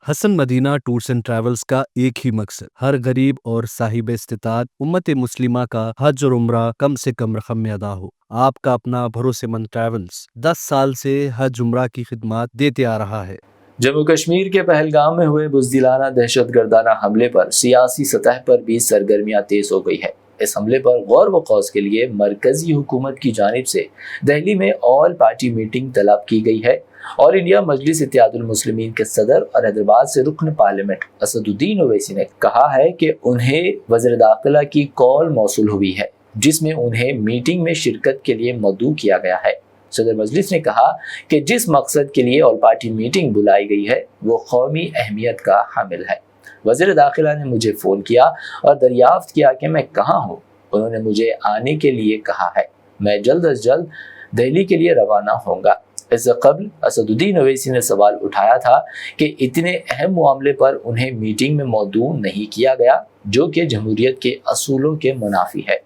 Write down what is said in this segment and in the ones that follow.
Hasan Madina tours and travels का एक ही मकसद हर गरीब और साहिब इस्तिताअत उम्मत मुस्लिमा का हज और उम्रा कम से कम रकम में अदा हो। आपका अपना भरोसेमंद ट्रैवल्स 10 साल से हज उम्रा की खिदमत देते आ रहा है। जम्मू कश्मीर के पहलगाम में हुए बुज़दिलाना दहशतगर्दाना हमले पर सियासी सतह पर भी सरगर्मियां तेज हो गई है। इस हमले पर गौर व खौज के लिए मरकजी हुकूमत की जानिब से दिल्ली में ऑल पार्टी मीटिंग तलब की गई है। ऑल इंडिया मजलिस इत्तेहादुल मुस्लिमीन के सदर और हैदराबाद से रुकन पार्लियामेंट असदुद्दीन ओवैसी ने कहा है कि उन्हें वज़ीर दाखिला की कॉल मौसूल हुई है, जिसमें उन्हें मीटिंग में शिरकत के लिए मदऊ किया गया है। सदर मजलिस ने कहा कि जिस मकसद के लिए ऑल पार्टी मीटिंग बुलाई गई है वो कौमी अहमियत का हामिल है। वज़ीर दाखिला ने मुझे फ़ोन किया और दरियाफ्त किया कि मैं कहाँ हूँ। उन्होंने मुझे आने के लिए कहा है। मैं जल्द अज जल्द दिल्ली के लिए रवाना होऊंगा। इससे कबल असदुद्दीन ओवैसी ने सवाल उठाया था कि इतने अहम मामले पर उन्हें मीटिंग में मौदू नहीं किया गया, जो कि जमहूरियत के असूलों के मुनाफी है।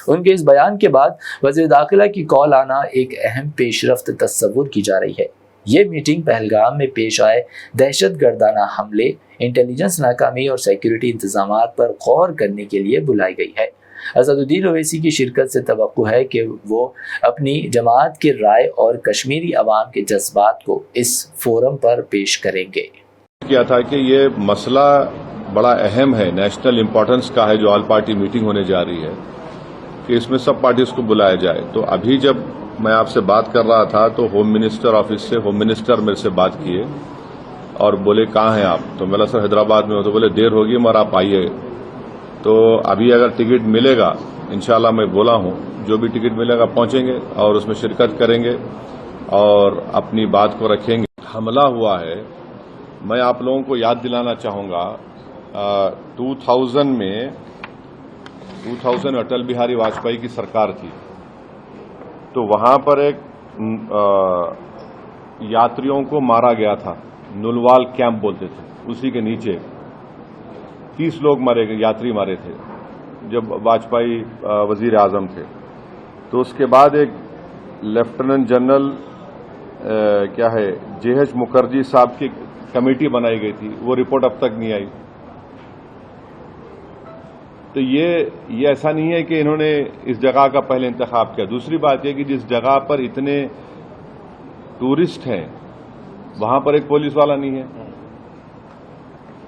उनके इस बयान के बाद वज़ीर दाखिला की कॉल आना एक अहम पेशरफ्त तस्वुर की जा रही है। ये मीटिंग पहलगाम में पेश आए दहशतगर्दाना हमले, इंटेलिजेंस नाकामी और सिक्योरिटी इंतजामात पर गौर करने के लिए बुलाई गई है। असदुद्दीन ओवैसी की शिरकत से तवक्को है कि वो अपनी जमात की राय और कश्मीरी अवाम के जज्बात को इस फोरम पर पेश करेंगे। किया था कि ये मसला बड़ा अहम है, नेशनल इम्पोर्टेंस का है, जो ऑल पार्टी मीटिंग होने जा रही है, कि इसमें सब पार्टीज को बुलाया जाए। तो अभी जब मैं आपसे बात कर रहा था तो होम मिनिस्टर ऑफिस से होम मिनिस्टर मेरे से बात किए और बोले कहाँ हैं आप। तो मैं सर हैदराबाद में हो। तो बोले देर होगी मगर आप आइए। तो अभी अगर टिकट मिलेगा इंशाल्लाह, मैं बोला हूं, जो भी टिकट मिलेगा पहुंचेंगे और उसमें शिरकत करेंगे और अपनी बात को रखेंगे। हमला हुआ है, मैं आप लोगों को याद दिलाना चाहूंगा 2000 अटल बिहारी वाजपेयी की सरकार थी, तो वहां पर एक यात्रियों को मारा गया था, नुलवाल कैंप बोलते थे, उसी के नीचे 30 लोग मारे गए, यात्री मारे थे जब वाजपेयी वजीर आजम थे। तो उसके बाद एक लेफ्टिनेंट जनरल जेएच मुखर्जी साहब की कमेटी बनाई गई थी, वो रिपोर्ट अब तक नहीं आई। तो ये ऐसा नहीं है कि इन्होंने इस जगह का पहले इंतखाब किया। दूसरी बात यह कि जिस जगह पर इतने टूरिस्ट हैं वहां पर एक पुलिस वाला नहीं है,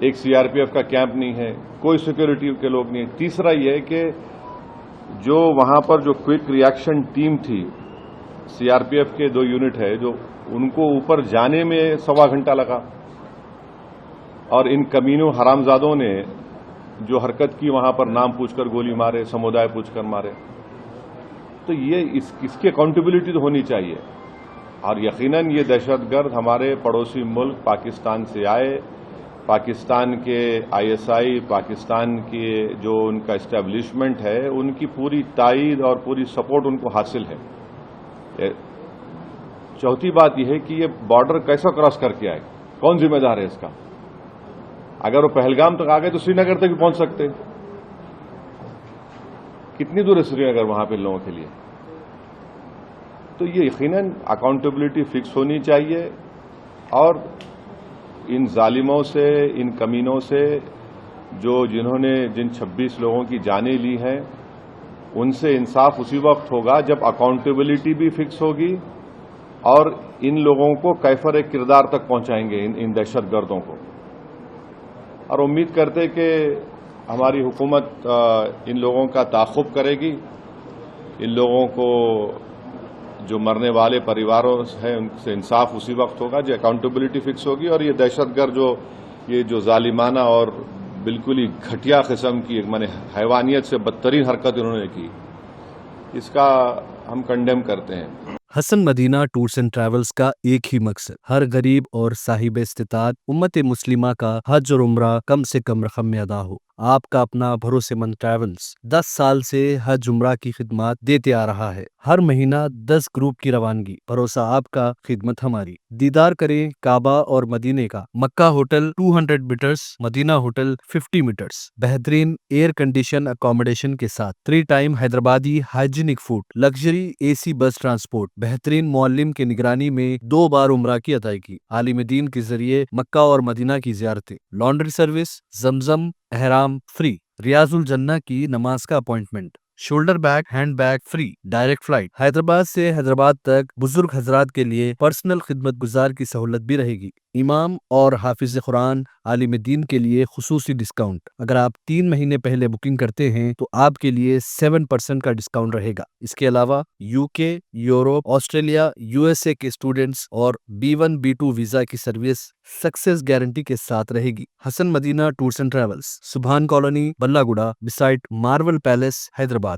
एक सीआरपीएफ का कैंप नहीं है, कोई सिक्योरिटी के लोग नहीं है। तीसरा यह है कि जो वहां पर जो क्विक रिएक्शन टीम थी, सीआरपीएफ के 2 यूनिट है, जो उनको ऊपर जाने में 1.25 घंटा लगा और इन कमीनों हरामजादों ने जो हरकत की वहां पर नाम पूछकर गोली मारे, समुदाय पूछकर मारे। तो ये इसकी अकाउंटेबिलिटी तो होनी चाहिए। और यकीनन ये दहशतगर्द हमारे पड़ोसी मुल्क पाकिस्तान से आए, पाकिस्तान के आईएसआई, पाकिस्तान के जो उनका एस्टेब्लिशमेंट है, उनकी पूरी ताईद और पूरी सपोर्ट उनको हासिल है। चौथी बात यह है कि ये बॉर्डर कैसा क्रॉस करके आए, कौन जिम्मेदार है इसका। अगर वो पहलगाम तक आ गए तो श्रीनगर तक भी पहुंच सकते। कितनी दूर है श्रीनगर वहां पे लोगों के लिए। तो ये यकीनन अकाउंटेबिलिटी फिक्स होनी चाहिए और इन जालिमों से, इन कमीनों से, जिन्होंने जिन 26 लोगों की जानें ली हैं, उनसे इंसाफ उसी वक्त होगा जब अकाउंटेबिलिटी भी फिक्स होगी और इन लोगों को कैफर किरदार तक पहुंचाएंगे, इन दहशतगर्दों को। और उम्मीद करते कि हमारी हुकूमत इन लोगों का ताक़ुब करेगी, इन लोगों को जो मरने वाले परिवारों हैं उनसे इंसाफ उसी वक्त होगा जब अकाउंटेबिलिटी फिक्स होगी। और ये दहशतगर्द ये जो जालिमाना और बिल्कुल ही घटिया किस्म की, माने हैवानियत से बदतरीन हरकत इन्होंने की, इसका हम कंडेम करते हैं। Hasan Madina tours and travels का एक ही मकसद हर गरीब और साहिब इस्तिताअत उम्मत मुस्लिमा का हज और उम्रा कम से कम रकम में अदा हो। آپ کا اپنا بھروسے مند ٹریولز 10 سال سے حج عمرہ کی خدمات دیتے آ رہا ہے۔ ہر مہینہ 10 گروپ کی روانگی، بھروسہ آپ کا، خدمت ہماری۔ دیدار کریں کعبہ اور مدینے کا۔ Mecca hotel 200 meters, Medina hotel 50 meters, بہترین ایئر کنڈیشن اکوموڈیشن کے ساتھ 3 ٹائم حیدرآبادی hygienic food, luxury AC bus بس ٹرانسپورٹ، بہترین معلم کے نگرانی میں 2 بار عمرہ کی ادائیگی، عالم دین کے ذریعے مکہ اور مدینہ کی زیارتیں، لانڈری سروس، زمزم احرام فری، ریاض الجنہ کی نماز کا appointment, shoulder bag hand bag free, direct flight, Hyderabad سے حیدرآباد تک بزرگ حضرات کے لیے پرسنل خدمت گزار کی سہولت بھی رہے گی، امام اور حافظ قرآن عالم دین کے لیے خصوصی ڈسکاؤنٹ۔ اگر آپ 3 مہینے پہلے بکنگ کرتے ہیں تو آپ کے لیے 7% کا ڈسکاؤنٹ رہے گا۔ اس کے علاوہ UK، یوروپ، آسٹریلیا، USA کے اسٹوڈنٹس اور B1 B2 ویزا کی سروس سکسیس گارنٹی کے ساتھ رہے گی۔ حسن مدینہ ٹورز اینڈ ٹریولز، سبحان کالونی، بلہ گڈا، بسائٹ مارول پیلیس، حیدرآباد۔